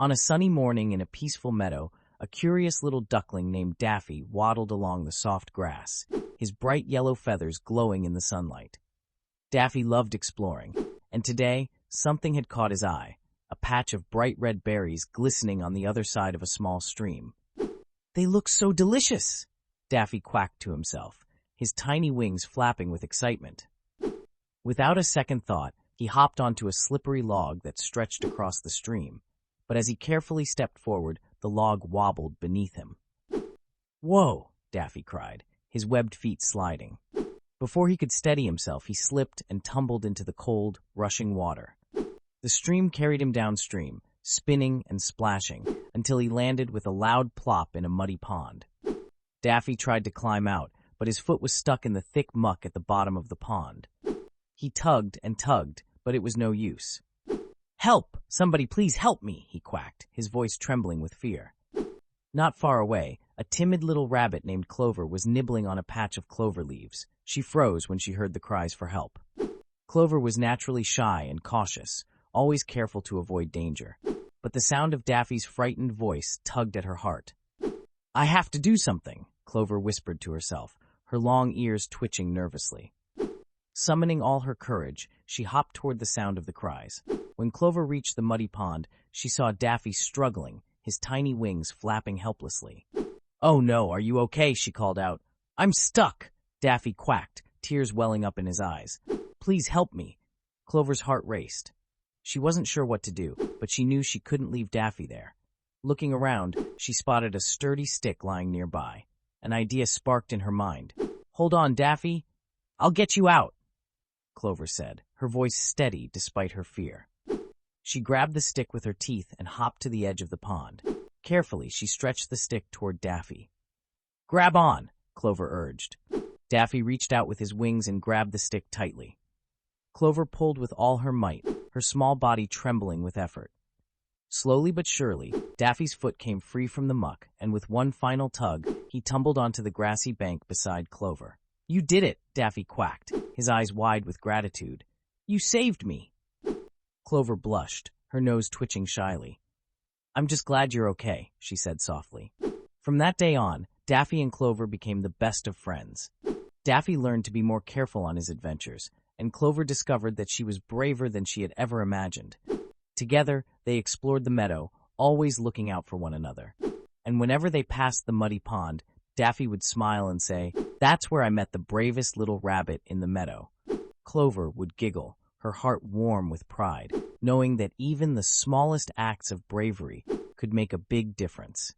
On a sunny morning in a peaceful meadow, a curious little duckling named Daffy waddled along the soft grass, his bright yellow feathers glowing in the sunlight. Daffy loved exploring, and today something had caught his eye, a patch of bright red berries glistening on the other side of a small stream. "They look so delicious!" Daffy quacked to himself, his tiny wings flapping with excitement. Without a second thought, he hopped onto a slippery log that stretched across the stream, but as he carefully stepped forward, the log wobbled beneath him. "Whoa!" Daffy cried, his webbed feet sliding. Before he could steady himself, he slipped and tumbled into the cold, rushing water. The stream carried him downstream, spinning and splashing, until he landed with a loud plop in a muddy pond. Daffy tried to climb out, but his foot was stuck in the thick muck at the bottom of the pond. He tugged and tugged, but it was no use. "Help! Somebody please help me!" he quacked, his voice trembling with fear. Not far away, a timid little rabbit named Clover was nibbling on a patch of clover leaves. She froze when she heard the cries for help. Clover was naturally shy and cautious, always careful to avoid danger. But the sound of Daffy's frightened voice tugged at her heart. "I have to do something," Clover whispered to herself, her long ears twitching nervously. Summoning all her courage, she hopped toward the sound of the cries. When Clover reached the muddy pond, she saw Daffy struggling, his tiny wings flapping helplessly. "Oh no, are you okay?" she called out. "I'm stuck!" Daffy quacked, tears welling up in his eyes. "Please help me." Clover's heart raced. She wasn't sure what to do, but she knew she couldn't leave Daffy there. Looking around, she spotted a sturdy stick lying nearby. An idea sparked in her mind. "Hold on, Daffy. I'll get you out," Clover said, her voice steady despite her fear. She grabbed the stick with her teeth and hopped to the edge of the pond. Carefully, she stretched the stick toward Daffy. "Grab on," Clover urged. Daffy reached out with his wings and grabbed the stick tightly. Clover pulled with all her might, her small body trembling with effort. Slowly but surely, Daffy's foot came free from the muck, and with one final tug, he tumbled onto the grassy bank beside Clover. "You did it," Daffy quacked, his eyes wide with gratitude. "You saved me." Clover blushed, her nose twitching shyly. "I'm just glad you're okay," she said softly. From that day on, Daffy and Clover became the best of friends. Daffy learned to be more careful on his adventures, and Clover discovered that she was braver than she had ever imagined. Together, they explored the meadow, always looking out for one another. And whenever they passed the muddy pond, Daffy would smile and say, "That's where I met the bravest little rabbit in the meadow." Clover would giggle, her heart warm with pride, knowing that even the smallest acts of bravery could make a big difference.